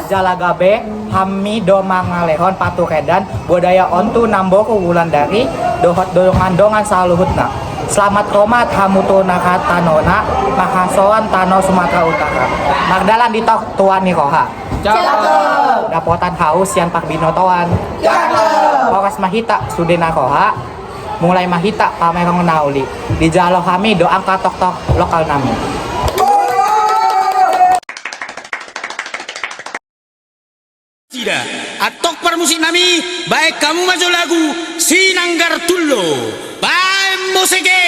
jalagabe hami do mangalehon patukedan budaya ontu nambo ke Wulandari dohot dongan saluhutna. Selamat romat hamutu nakatanona makasoan tano Sumatera Utara. Magdalan ditok tuan ni roha. Cakep. Dapotan haus yang pak binotoan. Cakep. Oras mahita sudena roha. Mulai mahita pamerong nauli. Di jalo kami doang katok-tok lokal nami. Tidak, atok permusik nami, baik kamu maju lagu Sinanggar Tullo, baik musike.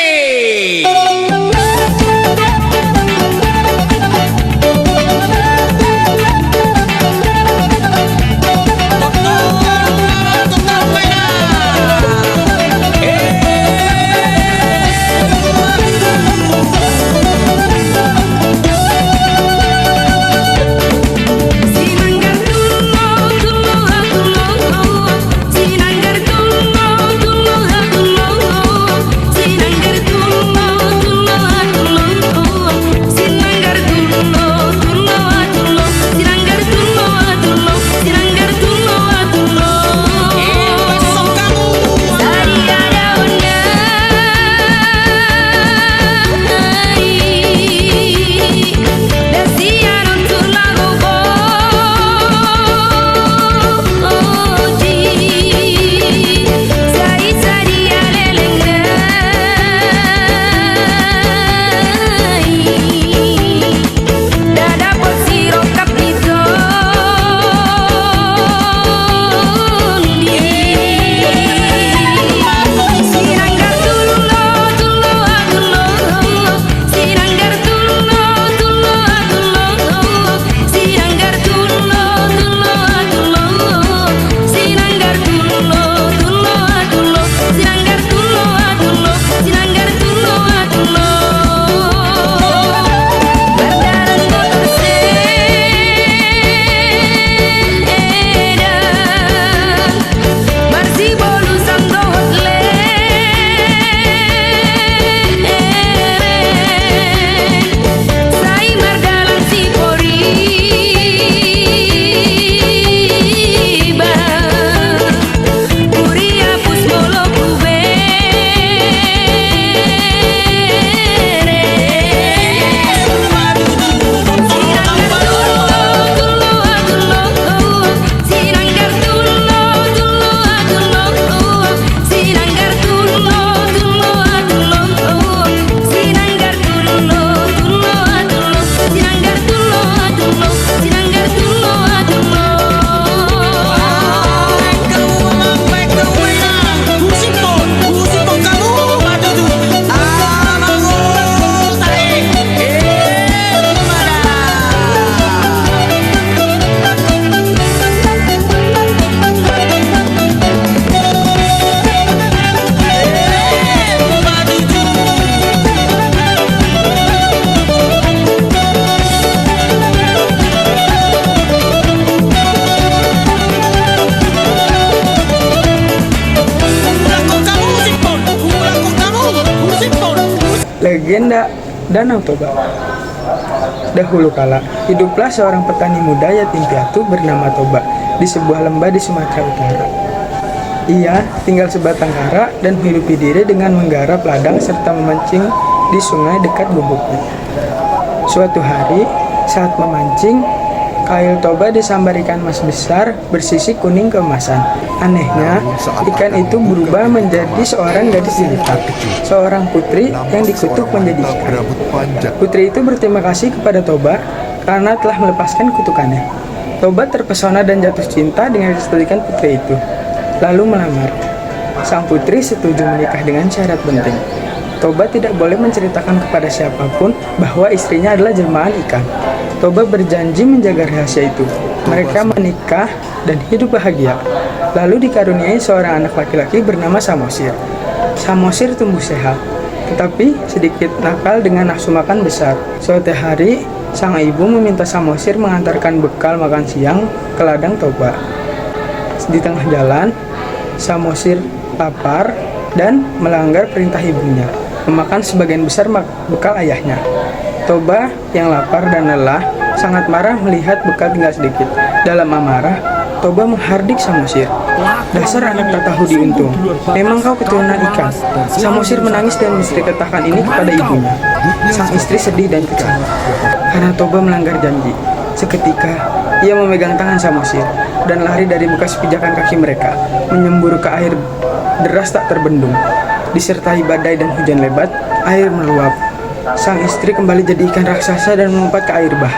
Legenda Danau Toba. Dahulu kala, hiduplah seorang petani muda yatim piatu bernama Toba di sebuah lembah di Sumatera Utara. Ia tinggal sebatang kara dan menghidupi diri dengan menggarap ladang serta memancing di sungai dekat gubuknya. Suatu hari, saat memancing, kail Toba disambar ikan mas besar bersisik kuning keemasan. Anehnya, ikan itu berubah menjadi seorang gadis jelita, seorang putri yang dikutuk menjadi ikan. Putri itu berterima kasih kepada Toba karena telah melepaskan kutukannya. Toba terpesona dan jatuh cinta dengan kecantikan putri itu, lalu melamar. Sang putri setuju menikah dengan syarat penting. Toba tidak boleh menceritakan kepada siapapun bahwa istrinya adalah jelmaan ikan. Toba berjanji menjaga rahasia itu. Mereka menikah dan hidup bahagia. Lalu dikaruniai seorang anak laki-laki bernama Samosir. Samosir tumbuh sehat, tetapi sedikit nakal dengan nafsu makan besar. Suatu hari, sang ibu meminta Samosir mengantarkan bekal makan siang ke ladang Toba. Di tengah jalan, Samosir lapar dan melanggar perintah ibunya, memakan sebagian besar bekal ayahnya. Toba yang lapar dan lelah sangat marah melihat bekal tinggal sedikit. Dalam amarah, Toba menghardik Samosir. "Dasar anak tak tahu diuntung. Memang kau keturunan ikan." Samosir menangis dan menceritakan ini kepada ibunya. Sang istri sedih dan kecewa karena Toba melanggar janji. Seketika, ia memegang tangan Samosir dan lari dari bekas pijakan kaki mereka, menyembur ke air deras tak terbendung. Disertai badai dan hujan lebat, air meluap. Sang istri kembali jadi ikan raksasa dan melompat ke air bah.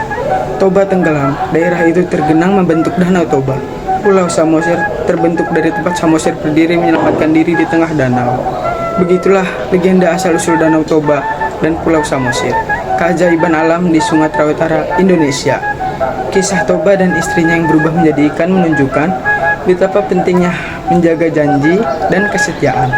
Toba tenggelam, daerah itu tergenang membentuk Danau Toba. Pulau Samosir terbentuk dari tempat Samosir berdiri menyelamatkan diri di tengah danau. Begitulah legenda asal-usul Danau Toba dan Pulau Samosir, keajaiban alam di Sumatera Utara, Indonesia. Kisah Toba dan istrinya yang berubah menjadi ikan menunjukkan betapa pentingnya menjaga janji dan kesetiaan.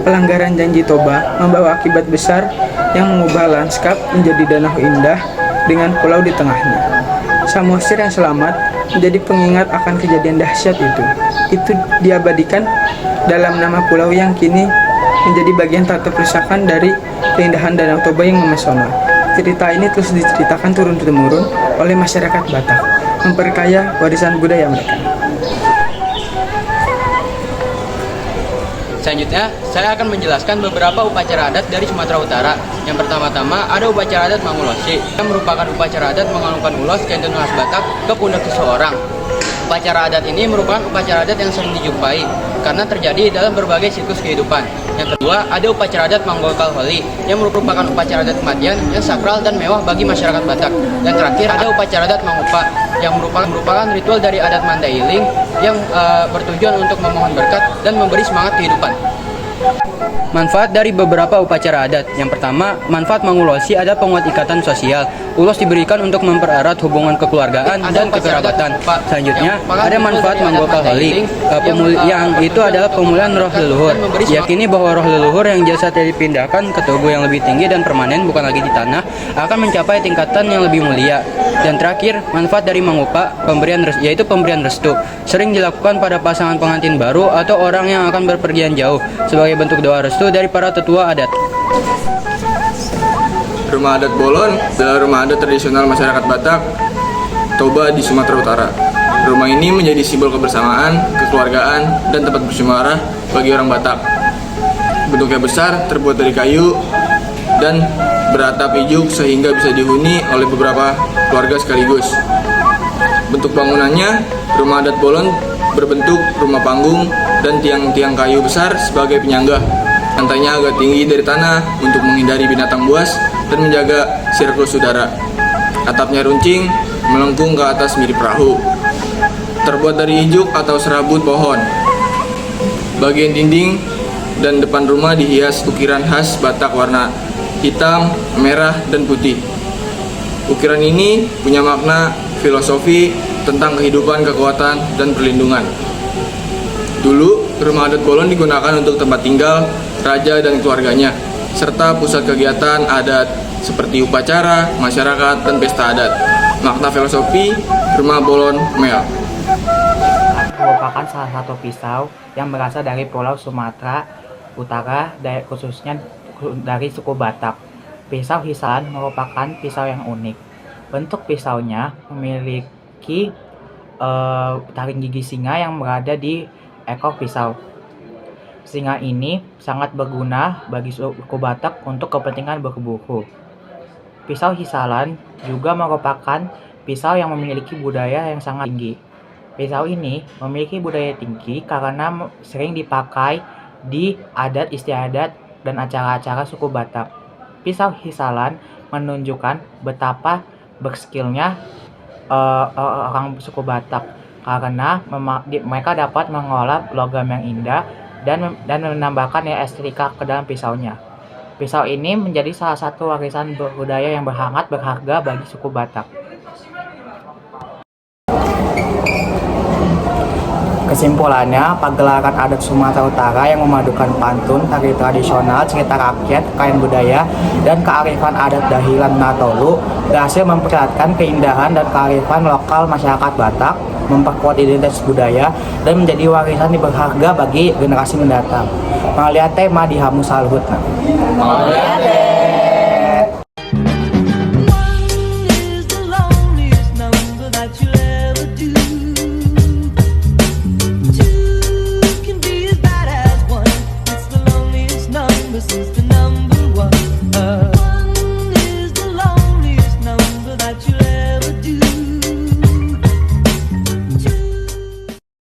Pelanggaran janji Toba membawa akibat besar yang mengubah lanskap menjadi danau indah dengan pulau di tengahnya. Samosir yang selamat menjadi pengingat akan kejadian dahsyat itu. Itu diabadikan dalam nama pulau yang kini menjadi bagian tak terpisahkan dari keindahan Danau Toba yang memesona. Cerita ini terus diceritakan turun-temurun oleh masyarakat Batak, memperkaya warisan budaya mereka. Selanjutnya, saya akan menjelaskan beberapa upacara adat dari Sumatera Utara. Yang pertama-tama ada upacara adat Mangulosi, yang merupakan upacara adat mengalungkan ulos kentun khas Batak ke pundak seseorang. Upacara adat ini merupakan upacara adat yang sering dijumpai karena terjadi dalam berbagai siklus kehidupan. Yang kedua, ada upacara adat Manggolkal Holi yang merupakan upacara adat kematian yang sakral dan mewah bagi masyarakat Batak. Dan terakhir, ada upacara adat Mangupa yang merupakan ritual dari adat Mandailing yang bertujuan untuk memohon berkat dan memberi semangat kehidupan. Manfaat dari beberapa upacara adat. Yang pertama, manfaat Mangulosi ada penguat ikatan sosial. Ulos diberikan untuk mempererat hubungan kekeluargaan dan kekerabatan. Selanjutnya, ada manfaat Manggolkal Holi, yang itu adalah pemulihan roh leluhur. Diyakini bahwa roh leluhur yang jasadnya dipindahkan ke tubuh yang lebih tinggi dan permanen, bukan lagi di tanah, akan mencapai tingkatan yang lebih mulia. Dan terakhir, manfaat dari Mangupa, yaitu pemberian restu. Sering dilakukan pada pasangan pengantin baru atau orang yang akan berpergian jauh sebagai bentuk doa restu dari para tetua adat. Rumah adat Bolon adalah rumah adat tradisional masyarakat Batak Toba di Sumatera Utara. Rumah ini menjadi simbol kebersamaan, kekeluargaan, dan tempat bermusyawarah bagi orang Batak. Bentuknya besar, terbuat dari kayu, dan beratap ijuk sehingga bisa dihuni oleh beberapa keluarga sekaligus. Bentuk bangunannya, rumah adat Bolon berbentuk rumah panggung dan tiang-tiang kayu besar sebagai penyangga. Lantainya agak tinggi dari tanah untuk menghindari binatang buas dan menjaga sirkulasi udara. Atapnya runcing, melengkung ke atas mirip perahu. Terbuat dari ijuk atau serabut pohon. Bagian dinding dan depan rumah dihias ukiran khas Batak warna hitam, merah, dan putih. Ukiran ini punya makna filosofi tentang kehidupan, kekuatan, dan perlindungan. Dulu, rumah adat Bolon digunakan untuk tempat tinggal raja dan keluarganya, serta pusat kegiatan adat seperti upacara, masyarakat, dan pesta adat. Makna filosofi rumah Bolon Mel merupakan salah satu pisau yang berasal dari Pulau Sumatera Utara, khususnya dari suku Batak. Pisau hisalan merupakan pisau yang unik. Bentuk pisaunya memiliki taring gigi singa yang berada di ekor pisau. Singa ini sangat berguna bagi suku Batak untuk kepentingan berburu. Pisau hisalan juga merupakan pisau yang memiliki budaya yang sangat tinggi. Pisau ini memiliki budaya tinggi karena sering dipakai di adat istiadat dan acara-acara suku Batak. Pisau hisalan menunjukkan betapa berskillnya orang suku Batak karena mereka dapat mengolah logam yang indah dan menambahkan estetika ke dalam pisaunya. Pisau ini menjadi salah satu warisan budaya yang berharga bagi suku Batak. Kesimpulannya, pagelaran adat Sumatera Utara yang memadukan pantun, tari tradisional, cerita rakyat, kain budaya, dan kearifan adat Dahilan Natolu berhasil memperlihatkan keindahan dan kearifan lokal masyarakat Batak, memperkuat identitas budaya, dan menjadi warisan yang berharga bagi generasi mendatang. Melihat tema di Hamu Salhutna.